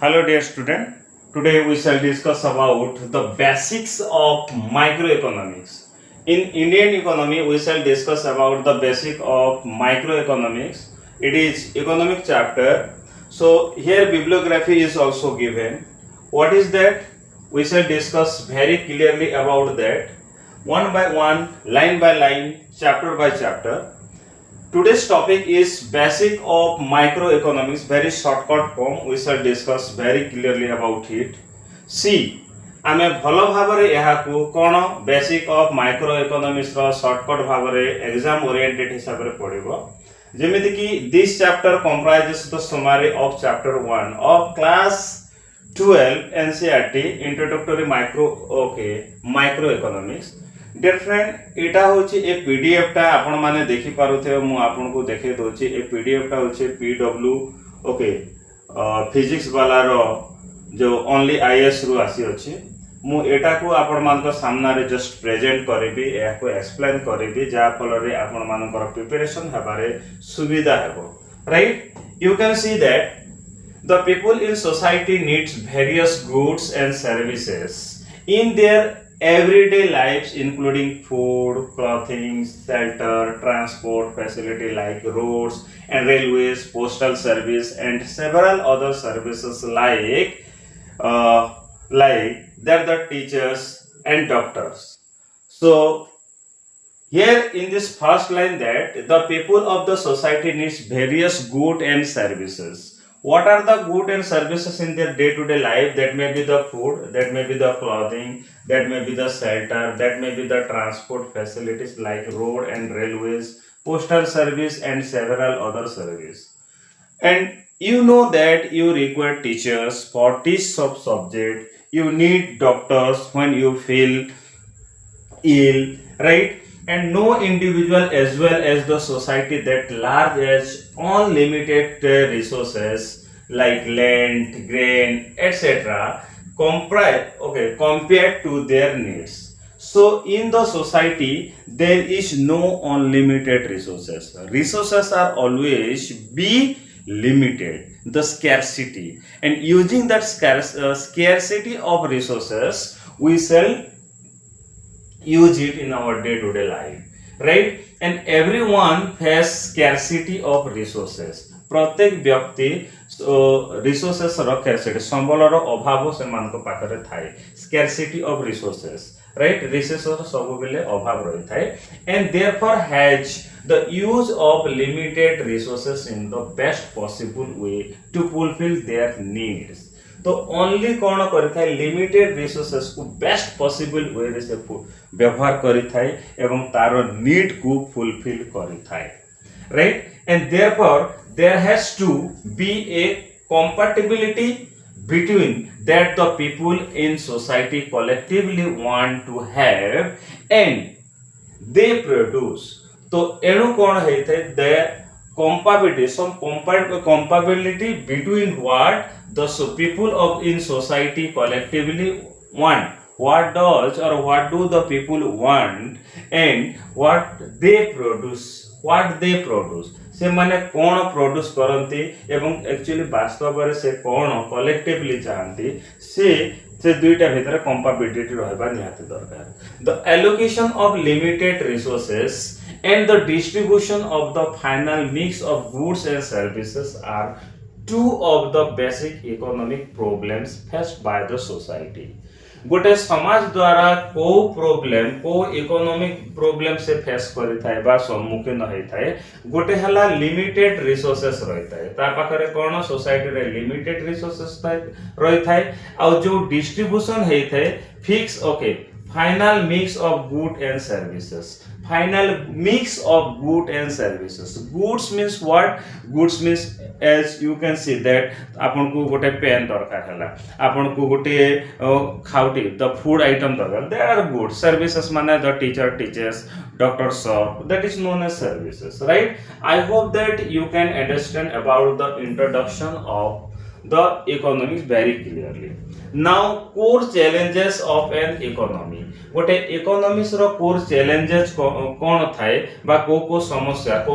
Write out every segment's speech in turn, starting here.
Hello dear student. Today we shall discuss about the basics of microeconomics. In Indian economy we shall discuss about the basic of microeconomics. It is economic chapter. So here bibliography is also given. What is that? We shall discuss very clearly about that one by one, line by line, chapter by chapter. Today's topic is basic of microeconomics, very shortcut form. We shall discuss very clearly about it. See, ଆମେ ଭଲ ଭାବରେ ଏହାକୁ କ'ଣ basic of micro ଇକୋନୋମିକ୍ସର shortcut ଭାବରେ exam oriented ହିସାବରେ ପଡ଼ିବ ଯେମିତିକି this chapter comprises the summary of chapter 1 of class 12 NCERT introductory micro economics dear friend एटा होची ए पीडीएफ टा आपण माने देखि पारुथे मु आपन को देखे दोची ए पीडीएफ टा होची पीडब्ल्यू फिजिक्स वाला रो जो ओनली आईएएस रु आसी अछि मु एटा को आपण मान को सामना रे जस्ट प्रेजेंट करबी ए को एक्सप्लेन करबी जा फल रे आपण मान को प्रिपरेशन हबारे सुविधा हेबो right you can see that the people in society needs various goods and services in their everyday lives including food, clothing, shelter, transport facility like roads and railways, postal service and several other services like they're the teachers and doctors. So here in this first line that the people of the society needs various goods and services. What are the goods and services in their day-to-day life? That may be the food, that may be the clothing, that may be the shelter, that may be the transport facilities like road and railways, postal service and several other services. And you know that you require teachers for teach subject, you need doctors when you feel ill, right? And no individual as well as the society that large as unlimited resources like land, grain, etc. compared to their needs. So in the society there is no unlimited resources. Resources are always be limited, the scarcity, and using that scarcity of resources we shall use it in our day-to-day life, right? And everyone has scarcity of resources. प्रत्येक व्यक्ति resources रो scarcity संबलर अभाव से मान को पाखरे थाए scarcity of resources right resources सब बेले अभाव रही थाए and therefore has the use of limited resources in the best possible way to fulfil their needs. तो ओनली कौन करिथाय लिमिटेड रिसोर्सेस को बेस्ट पॉसिबल वे रे से व्यवहार करिथाय एवं तारो नीड को फुलफिल करिथाय right. And therefore there has to be a compatibility between that the people in society collectively want to have and they produce. तो एणु कौन हेइथाय the compatibility between what the people of in society collectively want, what does or what do the people want and what they produce से माने कौन produce करती एवं actually वास्तव रे से कौन कलेक्टिवली चाहती से दुईटा भितर कंपैटिबिलिटी रहबा निहाती दरकार. The allocation of limited resources and the distribution of the final mix of goods and services are two of the basic economic problems faced by the society. गोटे समाज द्वारा को प्रॉब्लम को इकोनॉमिक प्रॉब्लम से face करि थाए बा सम्मुखीन होई थाए गोटे हला लिमिटेड रिसोर्सेस रही थाए ता पाखरे कोन सोसाइटी रे लिमिटेड रिसोर्सेस रही थाए आ जो डिस्ट्रीब्यूशन हेई थाए fix final mix of goods and services. Final mix of goods and services. Goods means what? Goods means as you can see that आपन को गोटे पेन दरकार हला आपन को गोटे खाउटी the food item दरकार they are goods. Services माने the teacher teaches, doctor shop, that is known as services, right? I hope that you can understand about the introduction of the economics very clearly. Now core challenges of an economy, गोटे economics रो core challenges कोन थाए बा को समस्या को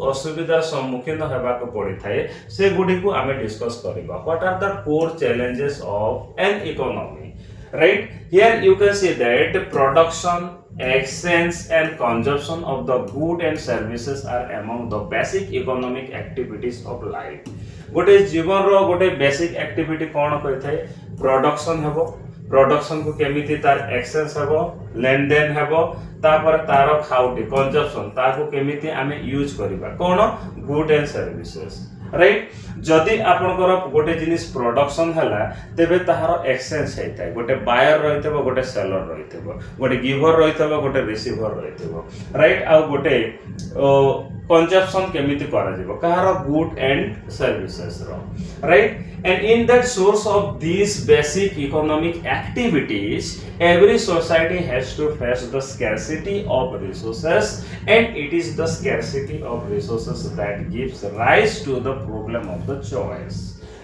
असुविधार सम्मुखीन हेबा को पड़ी थाए से गुडी को आमे डिस्कस करबा. What are the core challenges of an economy? Right, here you can see that production, exchange and consumption of the good and services are among the basic economic activities of life. गोटे जीवन रो गोटे basic activity कौन कही थाए? Production हेबो, production को केमिति तार एक्सचेंज हेबो, लेन देन हेबो, तापर तार खाउटी कंजम्पशन ताको केमिति आमे यूज करिबा कोन गुड एंड सर्विसेस. राइट, जदि आपनकर गोटे जिनिस प्रोडक्शन हला तेबे ताहार एक्सचेंज हेइता, गोटे बायर रहितबो, गोटे सेलर रहितबो, गोटे गिवर रहितबो, गोटे रिसीवर रहितबो. राइट, आ गोटे कंजम्पशन केमिति करा जिवो कहार गुड एंड सर्विसेस रो. Right, and in that source of these basic economic activities every society has to face the scarcity of resources, and it is the scarcity of resources that gives rise to the problem of the choice.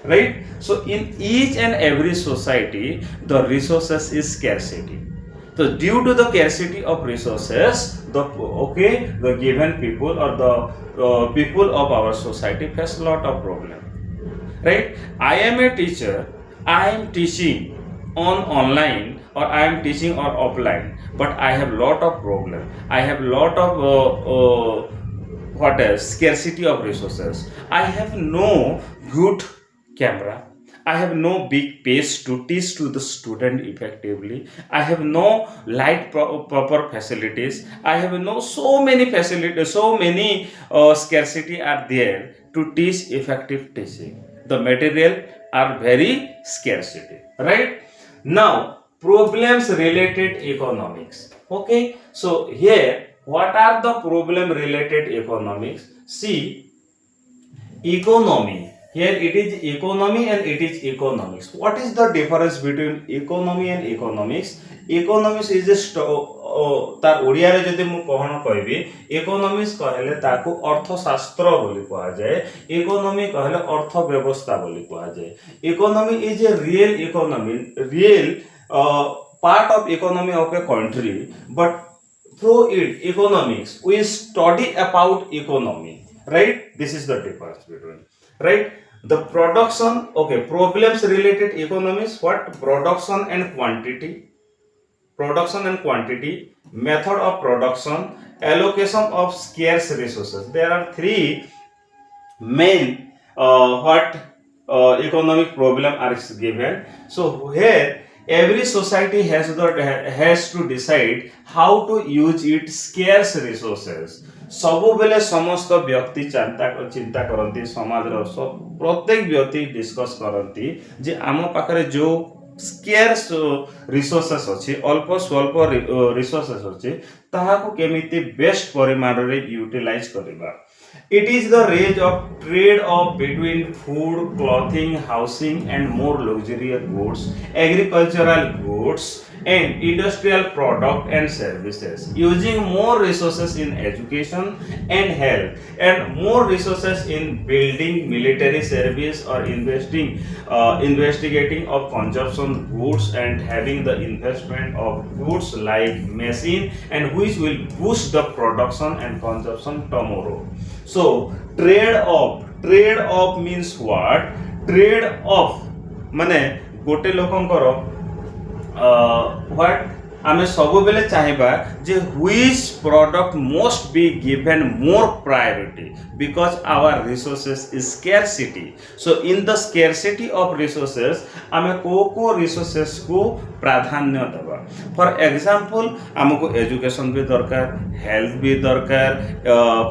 Right, so in each and every society the resources is scarcity. So due to the scarcity of resources, the given people or the people of our society face lot of problem. Right, I am a teacher, I am teaching on online or I am teaching on offline, but I have lot of problem, I have lot of what else, scarcity of resources. I have no good camera, I have no big page to teach to the student effectively, I have no light proper facilities, I have no so many facilities, so many scarcity are there to teach effective teaching. The material are very scarcity. Right, now problems related economics. Okay, so here what are the problem related economics? See, economy, here it is economy and it is economics. What is the difference between economy and economics? Economics is a तार ओडिया रे जदि मु कहन कहबी, economics कहले ताको अर्थशास्त्र बोली कहा जाए, इकोनॉमी कहले अर्थ व्यवस्था बोली कहा जाए. Economy is a real economy, real part of economy of a country, but through it economics we study about economy. Right, this is the difference between. Right, the production, okay, problems related economics, what? Production and quantity, production and quantity, method of production, allocation of scarce resources. There are three main economic problem are given. So here every society has to decide how to use its scarce resources. सबु बेले समस्त व्यक्ति चिंता करती, समाज प्रत्येक व्यक्ति discuss करती जे आम पाखरे जो स्केर्स रिसोर्सेस अच्छी, अल्प स्वल्प रिसोर्सेस अच्छी, ताहाको केमिति बेस्ट परिमाण रे यूटिलाइज करिबा. It is the range of trade off between food, clothing, housing and more luxurious goods, agricultural goods and industrial product and services, using more resources in education and health and more resources in building, military service or investigating of consumption goods and having the investment of goods like machine and which will boost the production and consumption tomorrow. So trade off means what? Trade off माने गोटे लोकंकर what आमे सब बेले चाहिबा जे which product must be given more priority because our resources is scarcity. So in the scarcity of resources आमे को resources को प्राधान्य देबा. फॉर एग्जांपल हमको एजुकेशन भी दरकार, हेल्थ भी दरकार,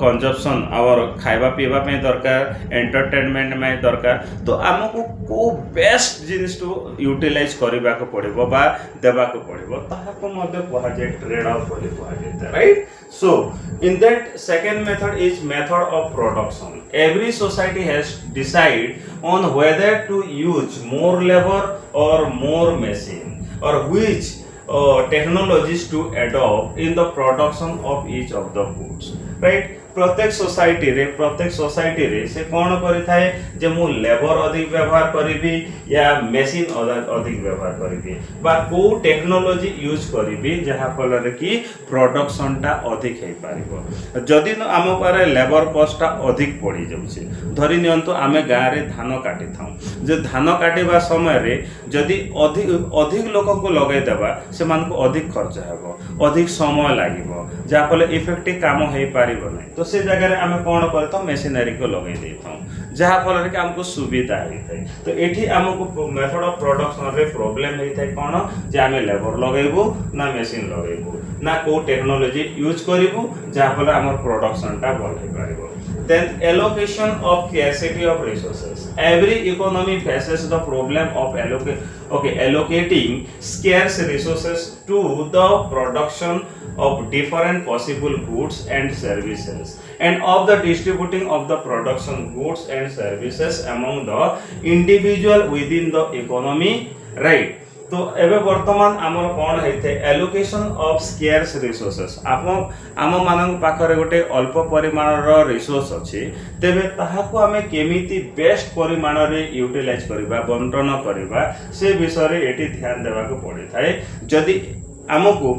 कंजम्पशन और खाइबा पीबा में दरकार, एंटरटेनमेंट में दरकार. तो हमको को बेस्ट जिनिस टू यूटिलाइज करबा को पड़िबो बा देबा को पड़िबो, ताहाको मध्ये कहा जाय ट्रेड ऑफ बोली कहा जाय. Right, so in that second method is method of production. Every society has decide on whether to use more labor or more machine or which technologies to adopt in the production of each of the goods. Right, प्रत्येक society रे से कौन करिथाए जे मु labour अधिक व्यवहार करिबी या machine अधिक व्यवहार करिबी बा को टेक्नोलॉजी यूज करिबी जहा फल रे कि प्रोडक्शन टा अधिक हे पारिबो जदि न आम पारे लेबर कॉस्ट टा अधिक पड़ी जाउछे धरि नियंतु आमे गाँ रे धान काटी थाउ जे धान काटिबा समय रे जदि अधिक लोक को लगे देबा से मान को अधिक खर्च हेबो अधिक समय लागिबो जा फल इफेक्टिव काम हे पारिबो नै तो से जगह रे आमे कोन करथौ मशीनरी को लगे देथौ जहा फल रे कि हमको सुविधा हे थाए तो एठी हमको मेथड ऑफ प्रोडक्शन रे प्रॉब्लम हे थाए कोन जे आमे लेबर लगेबो ना मशीन लगेबो ना को टेक्नोलॉजी यूज करिबो जहा फल हमर प्रोडक्शन टा बढ़े पारिबो then allocation of scarcity of resources every economy faces the problem of allocating scarce resources to the production of different possible goods and services and of the distributing of the production goods and services among the individual within the economy right तो एबे वर्तमान आमर कोन हेते allocation of scarce resources आम मानन पाखरे गोटे अल्प परिमाणर रिसोर्स अछि तेबे ताहाको आमे केमिति बेस्ट परिमाण रे यूटिलाइज करबा बंटन करबा से विषय रे एटी ध्यान देबा को पड़े थाए जदि आमको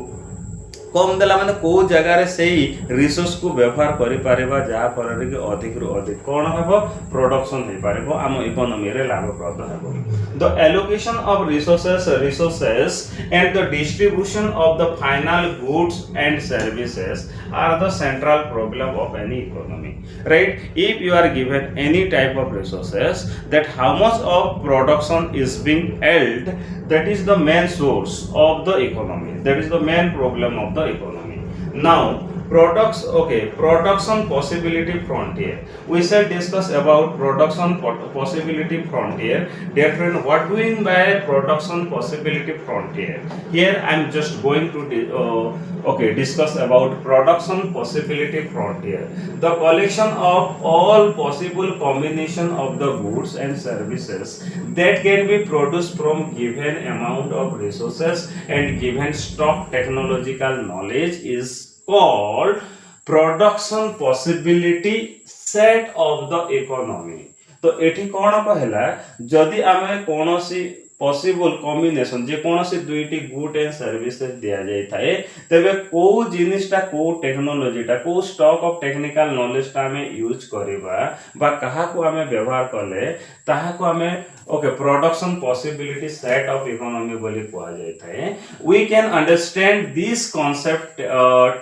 कम देला माने को जगह रे सेही रिसोर्स को व्यवहार करि पारेबा जहा फल रे कि अधिक रु अधिक कोन हेबो प्रोडक्शन हे पारेबो आम इकोनॉमी रे लाभप्रद हेबो the allocation of resources and the distribution of the final goods and services are the central problem of any economy right if you are given any type of resources that how much of production is being held that is the main source of the economy that is the main problem of the economy now production possibility frontier we shall discuss about production possibility frontier dear friend what do you mean by production possibility frontier here I am just going to discuss about production possibility frontier the collection of all possible combination of the goods and services that can be produced from given amount of resources and given stock technological knowledge is called production possibility set of the economy तो एठी कोन कहला जदि आमे कोनोसी possible combination जे कोनोसी दुईटी good and services दिया जाय थाए तबे को जिनिसटा को टेक्नोलॉजीटा को स्टॉक ऑफ टेक्निकल नॉलेज ता हमें यूज करबा बा कहा को हमें व्यवहार करले ताहा को हमें production possibility set of economy बोली कहा जाय थाए we can understand this concept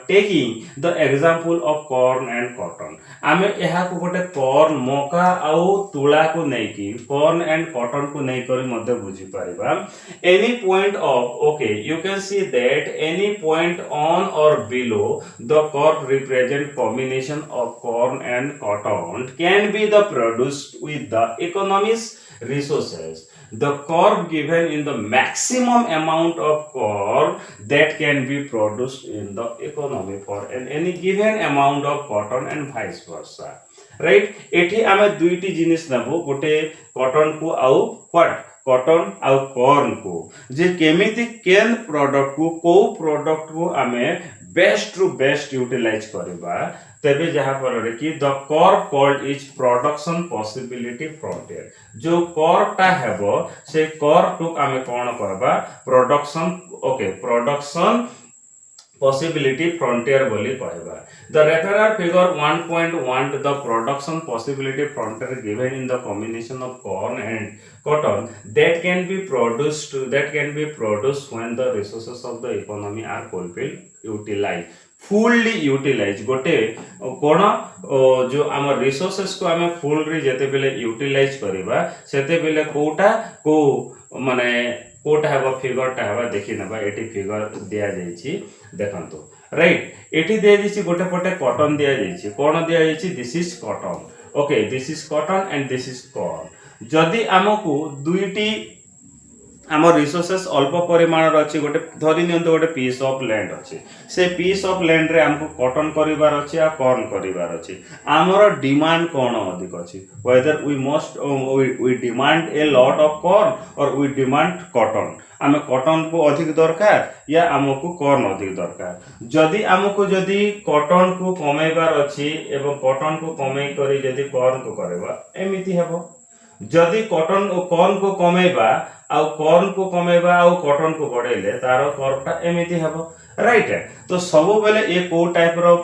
taking the example of corn and cotton आमे एहा को गोटे कॉर्न मका आउ तुला को नै की कॉर्न एंड कॉटन को नै करी मध्ये बुझी Paribas any point of you can see that any point on or below the curve represent combination of corn and cotton can be the produced with the economy's resources the curve given in the maximum amount of corn that can be produced in the economy for any given amount of cotton and vice versa right एठी आमे दुईटी जिनिस नबो गोटे cotton को आउ what cotton आउ corn को जे केमिति केन product को आमे बेस्ट टू बेस्ट यूटिलाइज करबा तबे जहा पर रे कि the curve called is production possibility frontier जो कर्व ता हेबो से कर्व टू आमे कोन करबा प्रोडक्शन possibility frontier बोली कहबा the referrer figure 1.1 the production possibility frontier given in the combination of corn and cotton that can be produced when the resources of the economy are fully utilized गोटे कोन जो हम resources को हम full जेते बेले utilise करबा सेते बेले कोटा को माने कोटा हेबा फिगरटा हेबा देखि नबा एटी फिगर दिया जायछि देखंतु राइट एटी दिया जायछि गोटे पटे कॉटन दिया जायछि कोन दिया जायछि this is cotton this is cotton and this is corn जदि हमकु दुईटी आम रिसोर्सेस अल्प परिमाण अच्छी गोटे धरी नियंतु गोटे पीस ऑफ लैंड अच्छी से पीस ऑफ लैंड रे हमको कॉटन करिवार अच्छी आ कॉर्न करिवार अच्छी आमर डिमांड कोन अधिक अच्छी whether we demand a lot of corn और वी डिमांड कॉटन आम कॉटन को अधिक दरकार या आमको कॉर्न अधिक दरकार जदि आमको जदि कॉटन को कमेबार अछि एवं कॉटन को कमे करी जदि कॉर्न को करबा एमिति हेबो जदि कॉटन कॉर्न को कमेबा आउ कॉर्न को कमेबा आउ कॉटन को बढ़ेले तार कर्वटा एमिति हेबो राइट तो सब बेले ए को टाइप रो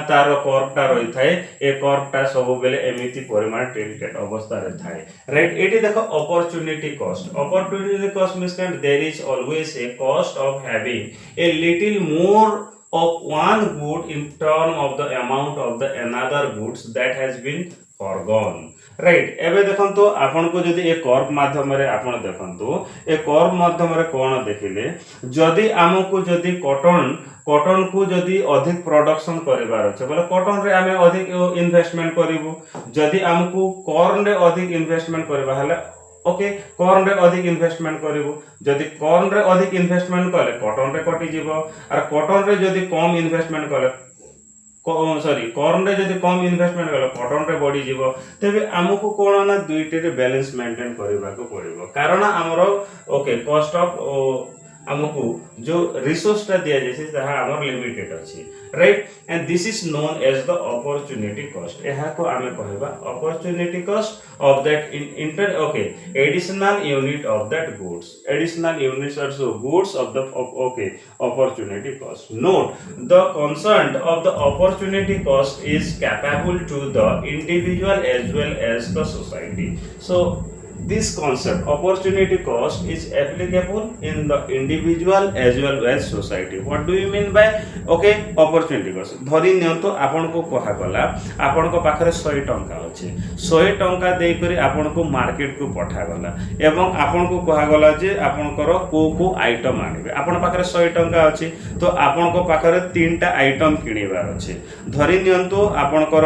तार कर्वटा रही थाए ए कर्वटा सब बेले एमिति परिमाण टिल्टेड अवस्था रे थाए राइट एटी देखो opportunity cost means that there is always a cost of having a little more of one good in term of the amount of the another goods that has been foregone right एबे देखंतु आपन को जदी ए curve माध्यम रे आपन देखंतु ए curve माध्यम रे कोन देखिले जदी हमको जदी कॉटन को जदी अधिक प्रोडक्शन करिवार अछि बोले कॉटन रे हमें अधिक इन्वेस्टमेंट करिवु जदी हमको कॉर्न रे अधिक इन्वेस्टमेंट करबा हले ओके कॉर्न रे अधिक इन्वेस्टमेंट करिवु जदी कॉर्न रे अधिक इन्वेस्टमेंट कले कॉटन रे कटि जिवो और कॉटन रे जदी कम इन्वेस्टमेंट कले सॉरी कॉर्न रे जदी कम इन्वेस्टमेंट कले कॉटन रे बढ़ी जिवो तबे हमको कोन ना दुईटे रे बैलेंस मेंटेन करबा को पड़िबो कारण हमरो ओके कॉस्ट ऑफ हमको जो रिसोर्स टा दिया जैसे ताहा हमर लिमिटेड अछि right and this is known as the opportunity cost एहा को हमें कहबा opportunity cost of that inter okay additional unit of that goods additional units are so goods of the okay opportunity cost note the concern of the opportunity cost is capable to the individual as well as the society so this concept opportunity cost is applicable in the individual as well as society what do you mean by okay opportunity cost धरि नियंतो आपन को कहा गला आपन को पाखरे 100 टंका अछि 100 टंका देई करी आपन को मार्केट को पठा गला एवं आपन को कहा गला जे आपन को को आइटम आनिबे आपन पाखरे 100 टंका अछि तो आपन को पाखरे 3टा आइटम किनिबार अछि धरि नियंतो आपन को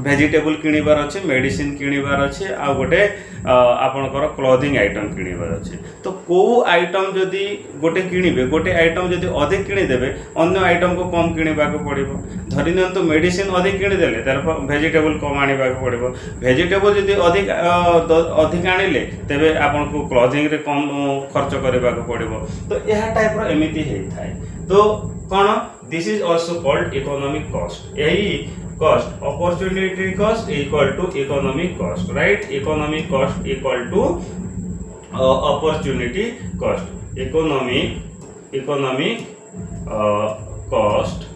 वेजिटेबल किनिबार अछि मेडिसिन किनिबार अछि आ गोटे आपनकर क्लोथिंग आइटम किनिबार अछि तो को आइटम जदी गोटे किनिबे गोटे आइटम जदी अधिक किनि देबे अन्य आइटम को कम किनिबा को पड़िबो धरि नियंतो मेडिसिन अधिक किनि देले तार वेजिटेबल कम आनिबा को पड़िबो वेजिटेबल जदी अधिक आनिले तबे आपन को क्लोथिंग रे कम खर्च करबा को पड़िबो तो एहा टाइप रो एमिति हेइ थाए तो कोन this is also called economic cost एही cost opportunity cost equal to economic cost right economic cost equal to opportunity cost economic cost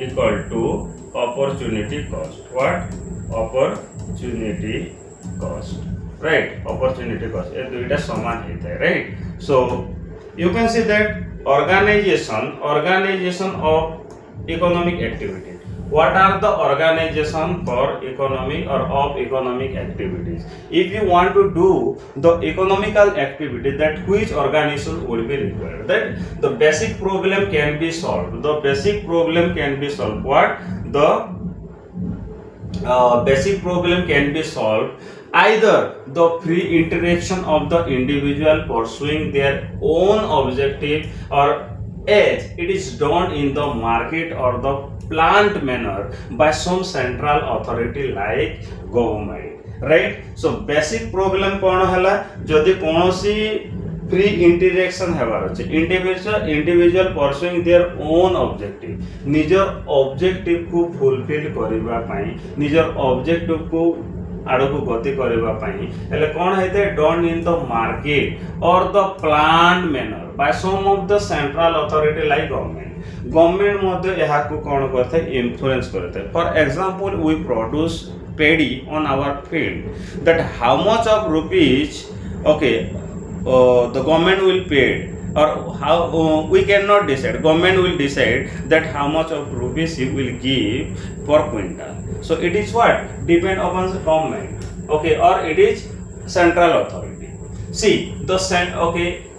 equal to opportunity cost what opportunity cost right opportunity cost ये दुईटा समान हेता है right so you can see that organization of economic activity what are the organization for economic or of economic activities if you want to do the economical activity that which organization will be required that the basic problem can be solved what the basic problem can be solved either the free interaction of the individual pursuing their own objective or as it is done in the market or the planned manner by some central authority like government right so basic problem कोन हला जदी कोनोसी free interaction हेबार अछि individual pursuing their own objective निजर objective को fulfil करबा पई निजर objective को आड़ो को गति करबा पई हेले कोन हेते डन इन द मार्केट और the planned manner by some of the central authority like government मध्ये एहा को कोन करथे इन्फ्लुएंस करथे for example we produce paddy on our field that how much of rupees okay the government will pay or how we cannot decide government will decide that how much of rupees he will give per quintal so it is what depend upon the government okay or it is central authority see the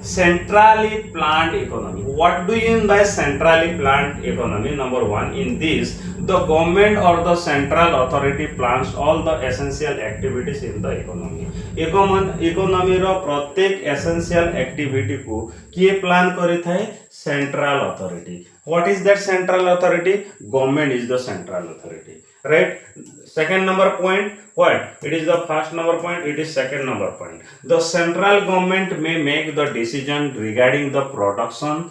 centrally planned economy what do you mean by centrally planned economy number 1 in this the government or the central authority plans all the essential activities in the economy रो प्रत्येक essential activity को किए plan करि थाए central authority what is that central authority government is the central authority right second number point, what it is the first number point, it is second number point. The central government may make the decision regarding the production,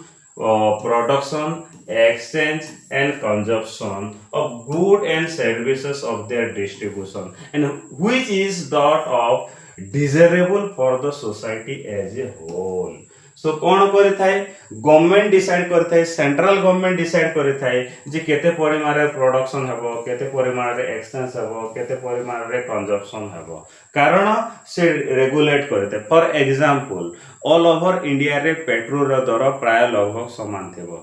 exchange and consumption of good and services of their distribution, and which is that of desirable for the society as a whole. So कौन କରିଥାଏ, government decide କରିଥାଏ, central government decide କରିଥାଏ जे केते परिमाण रे production हेबो, केते परिमाण रे एक्सचेंज हेबो, केते परिमाण रे कंजप्शन हेबो, कारण से रेगुलेट करते। For example all over India रे पेट्रोल रो दर प्राय लगभग समान थिबो।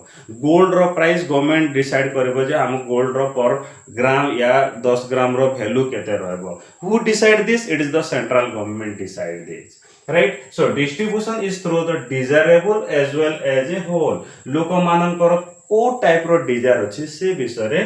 गोल्ड रो प्राइस गवर्नमेंट डिसाइड करबो जे हम गोल्ड रो पर ग्राम या 10 ग्राम रो वैल्यू केते रहबो। Who decide this? It is the central government decide this, right? So distribution is through the desirable as well as a whole। लोक मानकर को टाइप रो डिजायर अछि से विषय रे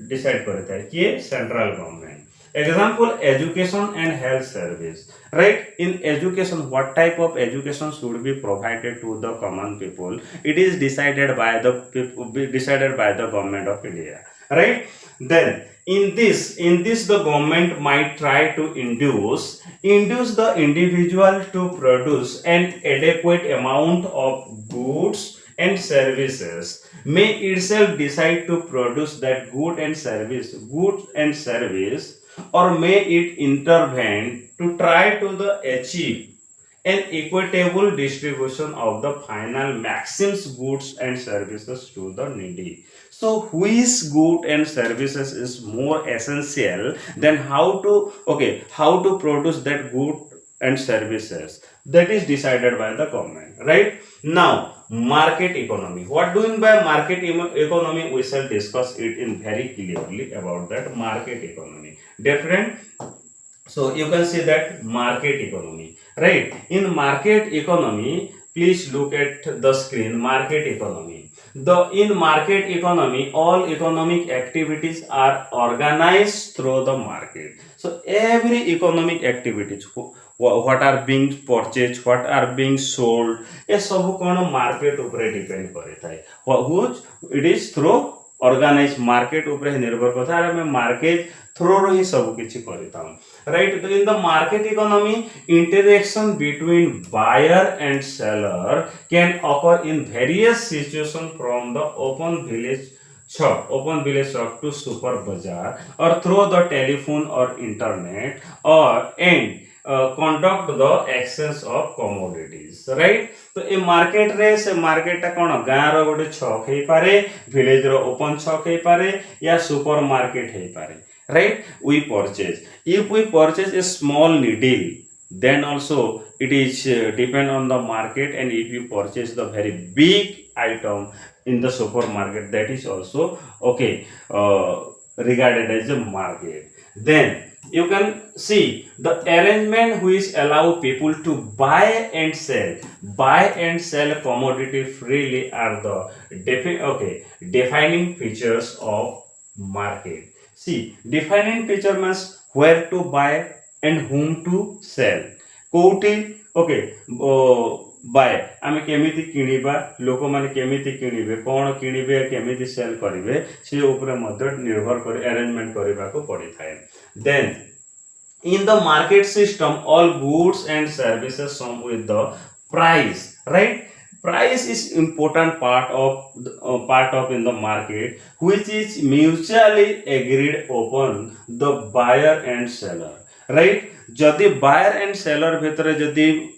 डिसाइड करता है कि central government. Example education and health service, right? In education, what type of education should be provided to the common people? It is decided by the government of India, right? Then in this the government might try to induce the individual to produce an adequate amount of goods and services, may itself decide to produce that goods and service, or may it intervene to try to the achieve an equitable distribution of the final maxims goods and services to the needy. So which good and services is more essential than how to produce that good and services, that is decided by the government, right? Now market economy, what doing by market economy, we shall discuss it in very clearly about that market economy, different. So you can see that market economy, right? In market economy, please look at the screen. Market economy. In market economy, all economic activities are organized through the market. So every economic activities, what are being purchased, what are being sold, ये सब कौन market ऊपर depend करता है, which it is through organized market ऊपर निर्भर करता है। मैं market थ्रो ही सब किछि करता हूं, राइट? तो in the market economy, interaction between buyer and seller can occur in various situation from the open village shop to super bazaar, or through the telephone or internet, or and conduct the exchange of commodities, right? तो ए market रे से market कोन गां रो गोटे छक हे पारे, village रो open छक हे पारे, या सुपर मार्केट हे पारे, right? We purchase, if we purchase a small needle, then also it is depend on the market, and if you purchase the very big item in the supermarket, that is also regarded as a market. Then you can see the arrangement which allow people to buy and sell commodity freely are the defining features of market. See, defining feature means where to buy and whom to sell, कोठी bye आमे केमिति किनिबा, लोक माने केमिति किनिबे, कोन किनिबे, केमिति cell करिवे, से ऊपर मध्य निर्भर करे अरेंजमेंट करबा को पड़ी थाए। Then in the market system, all goods and services come with the price, right? Price is important part of in the market, which is mutually agreed upon the buyer and seller, right? जदि buyer and seller भितर जदि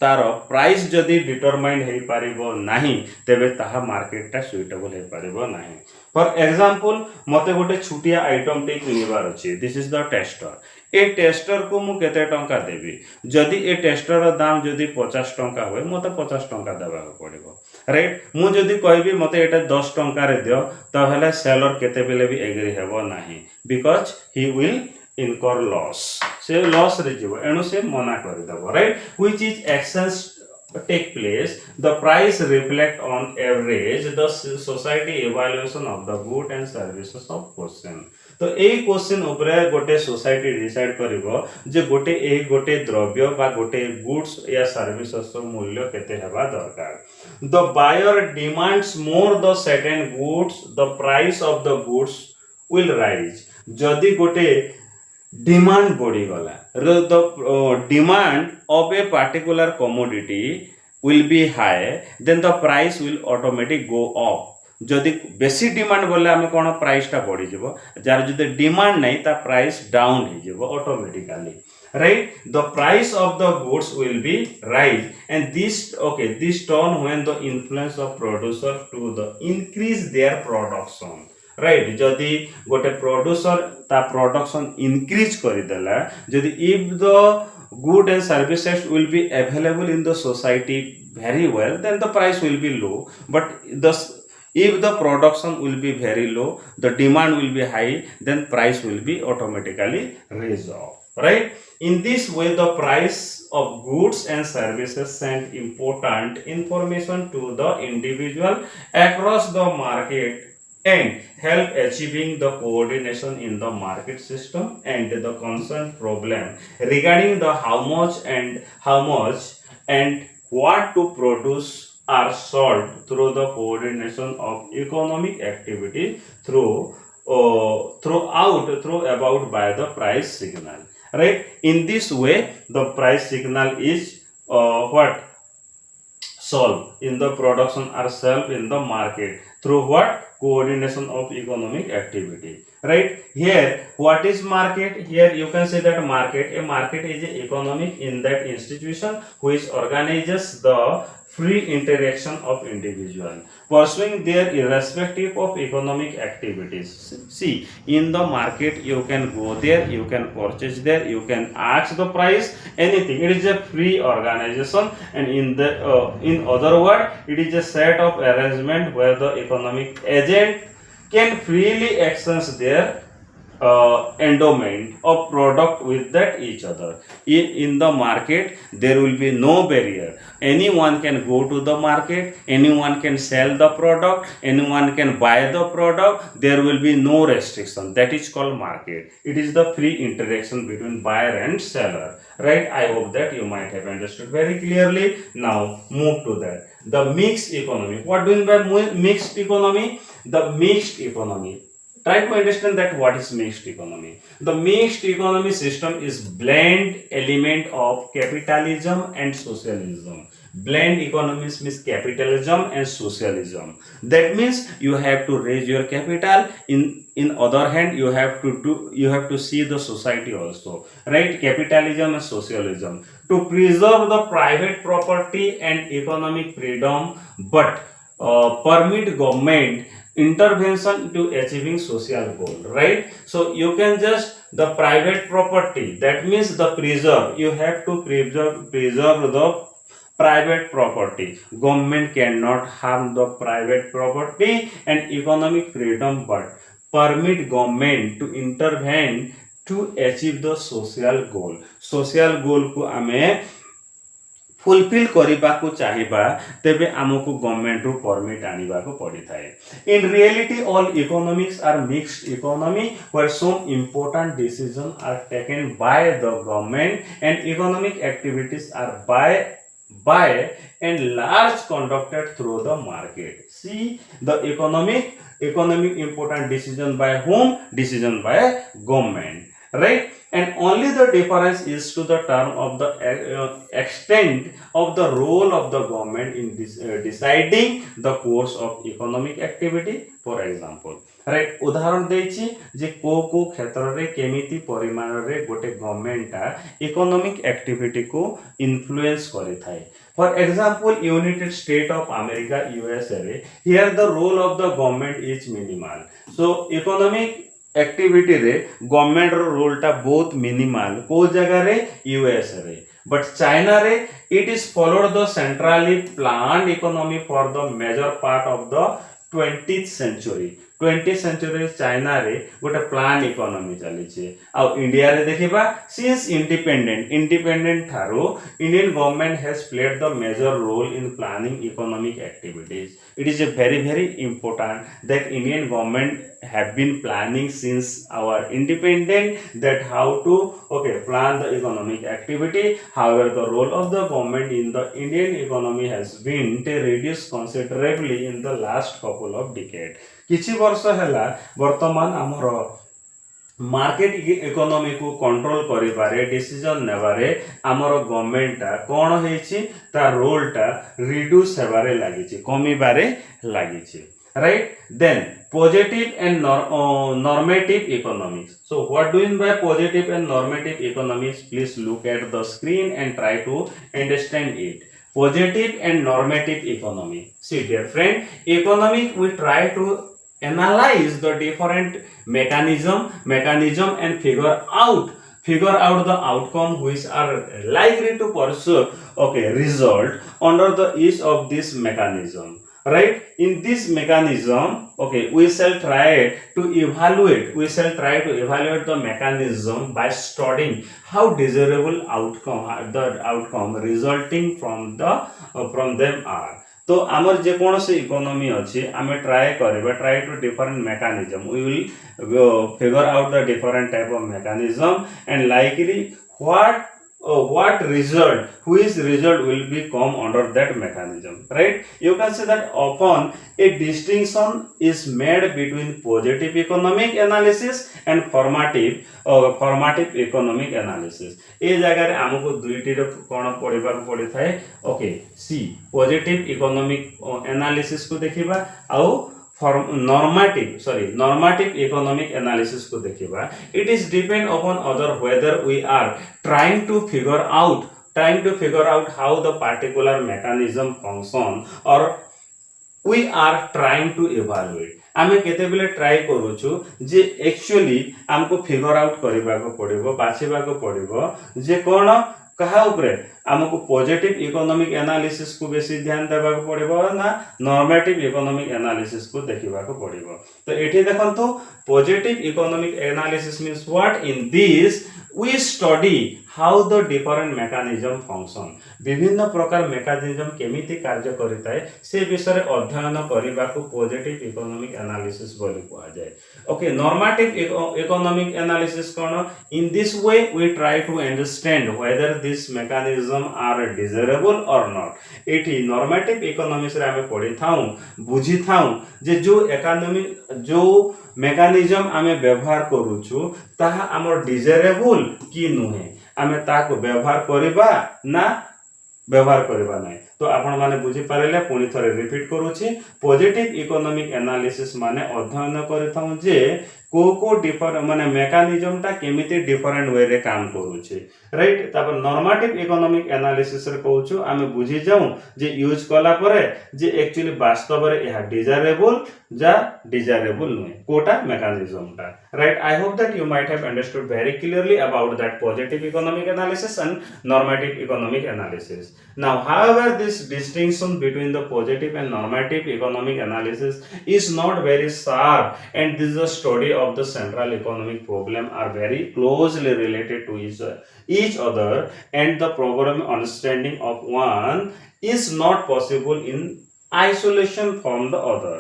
तार price जदि determine हो पारिबो नाही, तेबे ताहा market टा सुइटेबल हो पारिबो नाही। फॉर एग्जांपल मते गोटे छुटिया आइटम टे किनिबार अछि, this is the tester. A tester को मु केते टंका देबी? जदि ए टेस्टर रो दाम जदि 50 टंका होय, मते 50 टंका देबा पड़िबो, राइट? मु जदि कहबी मते एटा 10 टंका रे दियो, तबेले सेलर केते बेले भी एग्री हेबो नाही, because he will incur loss, से loss रे जीवो, एनु से मना कर देबो, right? Which is exchange take place, the price reflect on average the society evaluation of the good and services of question। तो एई क्वेश्चन ऊपर गोटे सोसाइटी डिसाइड करिवो जे गोटे द्रव्य बा गोटे गुड्स या सर्विसेस मूल्य केते हेबा दरकार। The buyer demands more the certain goods, the price of the goods will rise। जदि गोटे डिमांड बढ़ीगला the demand of a particular commodity will be high then the price will automatic go up जदि बेसी demand बोले आम कौन प्राइसटा बढ़ी jar जदि डिमांड नहीं ता प्राइस डाउन हो automatically right the price of the goods will be rise and this turn when the influence of producer to the increase their production right जदि गोटे प्रोड्यूसर ता प्रोडक्शन इंक्रीज करदेला जदि if the good and services will be available in the society very well then the price will be low but the if the production will be very low the demand will be high then price will be automatically raised up right in this way the price of goods and services send important information to the individual across the market and help achieving the coordination in the market system and the concern problem regarding the how much and what to produce are solved through the coordination of economic activity through about by the price signal right in this way the price signal is what solved in the production are solved in the market through what coordination of economic activity right here what is market here you can say that a market is a economic in that institution which organizes the free interaction of individual pursuing their irrespective of economic activities see in the market you can go there you can purchase there you can ask the price anything it is a free organization and in other word it is a set of arrangement where the economic agent can freely exchange their endowment of product with that each other in the market there will be no barrier anyone can go to the market anyone can sell the product anyone can buy the product there will be no restriction that is called market it is the free interaction between buyer and seller right I hope that you might have understood very clearly now move to that the mixed economy what do you mean by mixed economy the mixed economy try to understand that what is mixed economy the mixed economy system is blend element of capitalism and socialism blend economies means capitalism and socialism that means you have to raise your capital in other hand you have to see the society also right capitalism and socialism to preserve the private property and economic freedom but permit government intervention to achieving social goal right so you can just the private property that means the preserve you have to preserve the private property government cannot harm the private property and economic freedom but permit government to intervene to achieve the social goal को आमे fulfil करने चाहिए तेबे आमको government रु permit आनिबा को पड़ी थाए in reality all economics are mixed economy where some important decision are taken by the government and economic activities are by and large conducted through the market see the economic important decision by whom decision by government right and only the difference is to the term of the extent of the role of the government in this, deciding the course of economic activity for example right उदाहरण देछि जे को क्षेत्र रे केमिति परिमाण रे गोटे government economic activity को इन्फ्लुएंस करि थाए for example United State of America USA रे here the role of the government is minimal so economic activity रे गवर्नमेंट रो रोल टा बहुत मिनिमल को जगह रे यूएसए रे बट चाइना रे it is followed the centrally planned economy for the major part of the 20th century China रे गोटे प्लान इकोनॉमी चली छे आ इंडिया रे देखिबा सिंस इंडिपेंडेंट थारो Indian government has played the major role in planning economic activities it is a very important that Indian government have been planning since our independent that how to plan the economic activity however the role of the government in the Indian economy has been reduced considerably in the last couple of decades किछि वर्ष हैला वर्तमान हमर market economy को control करिबारे decision नेबारे आमर government कोन हेछि ता रोल टा रिड्यूस हेबारे लागिछि कमिबारे लागिछि right then positive and normative economics. So what do you mean by positive and normative economics? Please look at the screen and try to understand it. Positive and normative economy, see dear friend, economic we try to analyze the different mechanism and figure out the outcome which are likely to pursue okay result under the each of this mechanism, right? In this mechanism, okay, we shall try to evaluate the mechanism by studying how desirable outcome resulting from them are. तो आमर जे कौन से economy अच्छी आम try to different mechanism we will figure out the different type of mechanism and likely what what result which result will be come under that mechanism, right? You can say that often a distinction is made between positive economic analysis and formative economic analysis. ए जगह रे हमको दुईटी रो कोन पढिबा को पड़ी थाए okay सी positive economic analysis को देखिबा आउ normative economic analysis को देखिबा. It is depend upon other whether we are trying to figure out how the particular mechanism function or we are trying to evaluate. आमे केते बेले ट्राई करूछु जे actually हमको figure out करबा को पड़िबो बाछिबा को पड़िबो जे कोन कहा ऊपर हमको पॉजिटिव इकोनॉमिक एनालिसिस को बेसी ध्यान देबा को पड़िबो ना नॉर्मेटिव इकोनॉमिक एनालिसिस को देखिबा को पड़िबो. तो एठी देखंतु positive economic analysis means what in this we study how the different mechanism function. विभिन्न प्रकार मेकानिज्म केमिति कार्य करिताय से विषय अध्ययन करिबा को पॉजिटिव इकोनॉमिक एनालिसिस बोली कुआ जाय. ओके नॉर्मेटिव इकोनॉमिक एनालिसिस कोन in this way we try to understand whether this mechanism are desirable or not. एठी नॉर्मेटिव इकोनॉमिक्स रे हमें पढि थाउ बुझी थाउ जे जो इकोनॉमी जो मेकानिज्म आमे व्यवहार करूछु ताहा हमर डिजायरेबल कि नुहे आमे ताको व्यवहार करबा ना व्यवहार करबा नै. तो आपण माने बुझी पारेले पुनी थरे रिपीट करूछि पॉजिटिव इकोनॉमिक एनालिसिस माने अध्ययन करिथाउ जे को डिफर माने मेकानिज्म ता केमिति डिफरेंट वे रे काम करूछि राइट. तापर नॉर्मेटिव इकोनॉमिक एनालिसिस रे कहूछु आमे बुझी जाऊ जे यूज कला परे जे एक्चुअली वास्तव रे यह डिजायरेबल जा डिजायरेबल नुहे कोटा मेकानिज्म ता right. I hope that you might have understood very clearly about that positive economic analysis and normative economic analysis. Now however this distinction between the positive and normative economic analysis is not very sharp and this is a study of the central economic problem are very closely related to each other and the problem understanding of one is not possible in isolation from the other.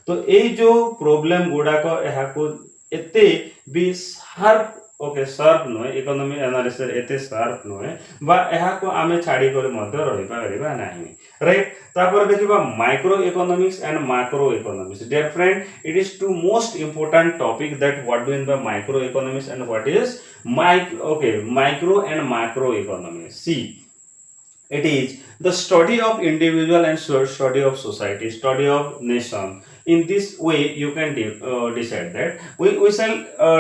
तो ए जो problem गुडा को एहा को एते भी sharp okay sharp नो economic analysis एते sharp नो बा एहा को आमे छाडी कर मध्य रहि पारिबा नाही राइट. तापर देखिबा micro economics and macro economics. Dear friend it is to most important topic that what do mean by micro economics and what is micro and macro economics. See it is the study of individual and study of society, study of nation. In this way you can decide that we shall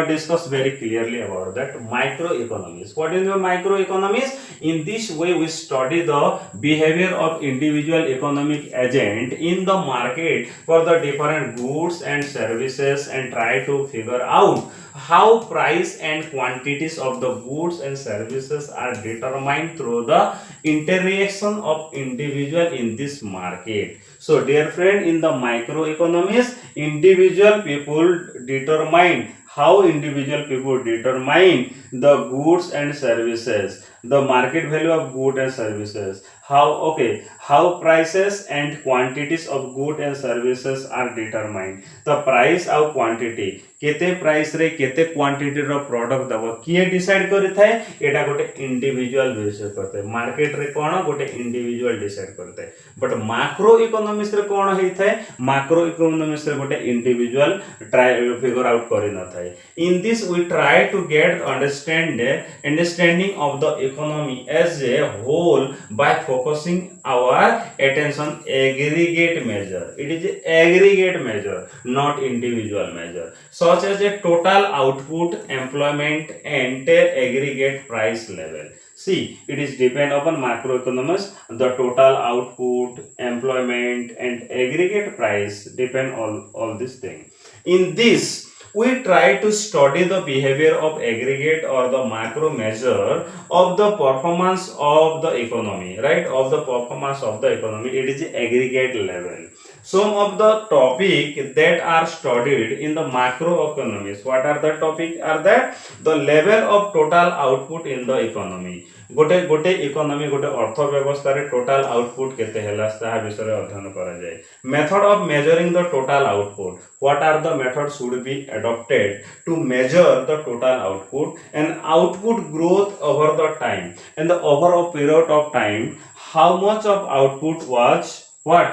discuss very clearly about that microeconomics. What is the microeconomics? In this way we study the behavior of individual economic agent in the market for the different goods and services and try to figure out how price and quantities of the goods and services are determined through the interaction of individual in this market. So dear friend, in the microeconomics individual people determine how individual people determine the goods and services, the market value of goods and services, how prices and quantities of goods and services are determined. The price ଆଉ quantity केते price रे केते quantity रो product दबो किए decide करि थाए एटा गोटे individual decide करते मार्केट रे कोन गोटे इंडिविजुअल डिसाइड करते बट मैक्रो इकोनॉमिक्स रे कोन हेइ थाए मैक्रो इकोनॉमिक्स रे गोटे इंडिविजुअल ट्राई फिगर आउट करि न थाए in this we try to get understanding of the economy as a whole by focusing our attention aggregate measure. It is aggregate measure, not individual measure, such as a total output, employment and aggregate price level. See, it is depend upon macroeconomics. The total output, employment and aggregate price depend on all these things. In this we try to study the behavior of aggregate or the macro measure of the performance of the economy, right? Of the performance of the economy, it is aggregate level. Some of the topic that are studied in the macroeconomics, what are the topic are that the level of total output in the economy. गोटे गोटे economy गोटे अर्थ व्यवस्था रे total output केते हैला ता विषय रे अध्ययन करा जाय method of measuring the total output what are the method should be adopted to measure the total output and output growth over the time and the over a period of time how much of output was what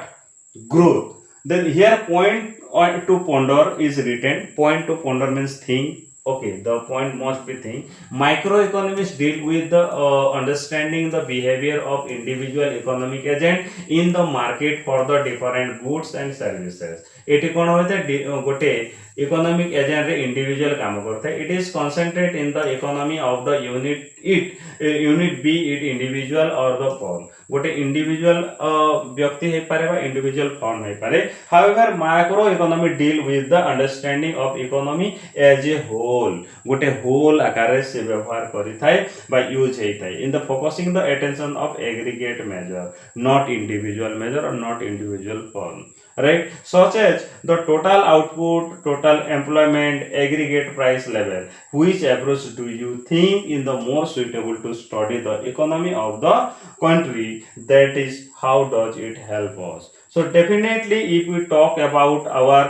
growth. Then here point to ponder is written. Point to ponder means think. Okay, the point must be think. Microeconomics deal with the understanding the behavior of individual economic agent in the market for the different goods and services. एटी कोन होते गोटे economic agent रे individual काम करता है it is concentrate in the economy of the unit be it individual और the firm गोटे इंडिविजुअल व्यक्ति हे पारे बा इंडिविजुअल फर्म हे पारे however macro economy deal with the understanding of economy as a whole गोटे होल आकार से व्यवहार करि थाए बा यूज हे थाए in the focusing the attention of aggregate major not individual major और not individual firm, right? Such as the total output, total employment, aggregate price level. Which approach do you think is the more suitable to study the economy of the country? That is, how does it help us? So definitely, if we talk about our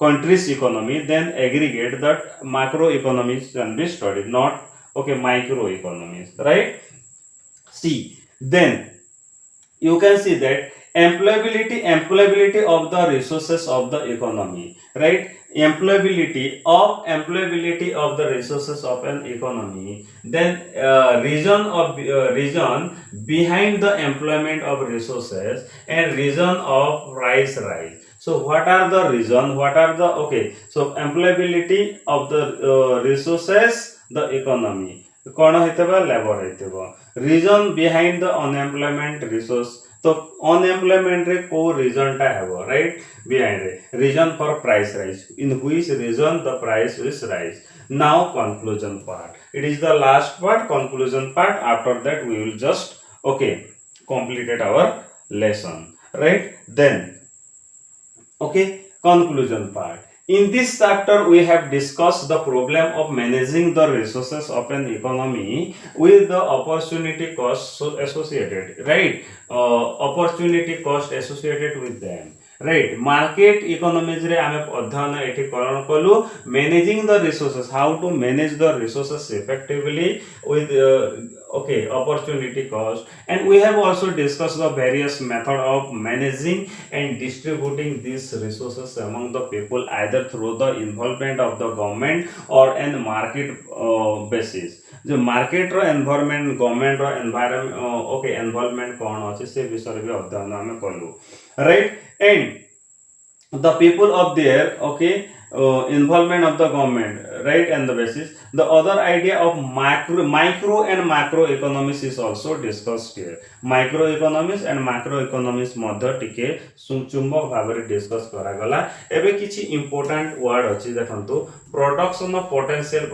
country's economy, then aggregate that macroeconomics can be studied, not microeconomics, right? See, then you can see that employability of the resources of the economy, right? Employability of the resources of an economy, then reason behind the employment of resources and reason of price rise. So what are the reason, what are the so employability of the resources the economy कौन हेतबा labour हेतबा reason behind the unemployment resource तो unemployment रे को reason टा हेबो right behind रे reason for price rise in which reason the price is rise. Now conclusion part it is the last part conclusion part after that we will just completed our lesson, right? Then conclusion part. In this chapter, we have discussed the problem of managing the resources of an economy with the opportunity cost associated, right? Opportunity cost associated with them, right? Market economies रे आमे अध्ययन एठी करण कलु managing the resources, how to manage the resources effectively with opportunity cost, and we have also discussed the various method of managing and distributing these resources among the people either through the involvement of the government or in market basis. जो market रो environment government रो environment environment कोन अछि से विषय भी अध्ययन हम कलु, right? And the people of their involvement of the government, right? And the basis the other idea of micro and macroeconomics is also discussed here. Microeconomics and macroeconomics मध्ये टिके चुंबक भाव रे डिस्कस करा गला. एबे किछि इंपोर्टेंट वर्ड अछि देखंतु production of potential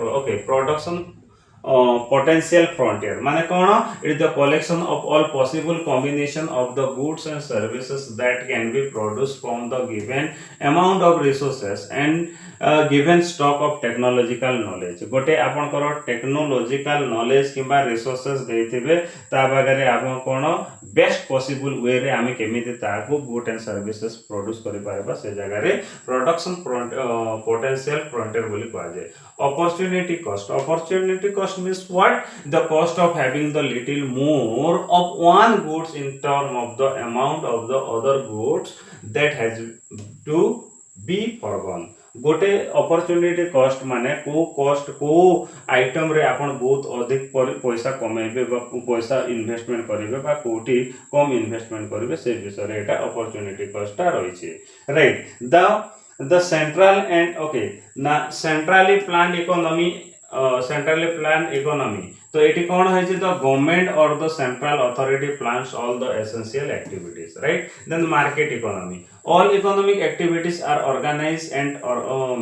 production potential frontier ମାନେ କ'ଣ it is the collection of all possible combination of the goods and services that can be produced from the given amount of resources and given stock of technological knowledge गोटे आपनकर technological knowledge किंबा resources देथिबे ता बागरे आपण कोन best possible way रे आमे केमिति ताको good and services produce करि पारबा से जगह रे प्रोडक्शन पोटेंशियल फ्रंटियर बोली कहा जाय opportunity cost means what the cost of having the little more of one goods in term of the amount of the other goods that has to be foregone गोटे opportunity cost माने को cost को item रे आपण बहुत अधिक पैसा कमेबे पैसा इन्वेस्टमेंट करिवे बा कोठी कम इन्वेस्टमेंट करिवे से विषय रे एटा अपॉर्चुनिटी कॉस्ट ता रही छे right the central and okay ना centrally planned economy तो एटी कौन है द गवर्नमेंट और the central authority plans all the essential activities right then market economy all economic activities are organized and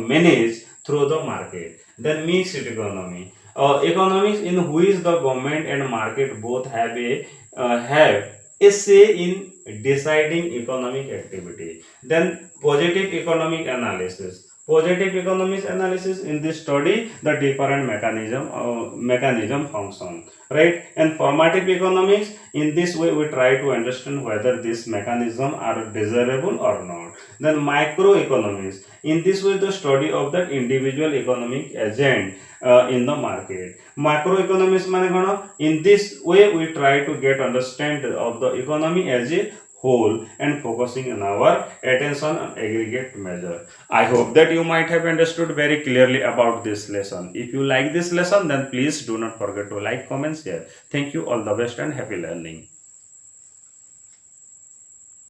managed through the market then mixed economy economics in which the government and market both have a say in deciding economic activity then positive economic analysis in this study the different mechanism function right and formative economics in this way we try to understand whether these mechanisms are desirable or not then microeconomics in this way the study of the individual economic agent in the market macroeconomics mane kono in this way we try to get understand of the economy as a whole and focusing on our attention on aggregate measure. I hope that you might have understood very clearly about this lesson. If you like this lesson then please do not forget to like, comment, share. Thank you, all the best and happy learning.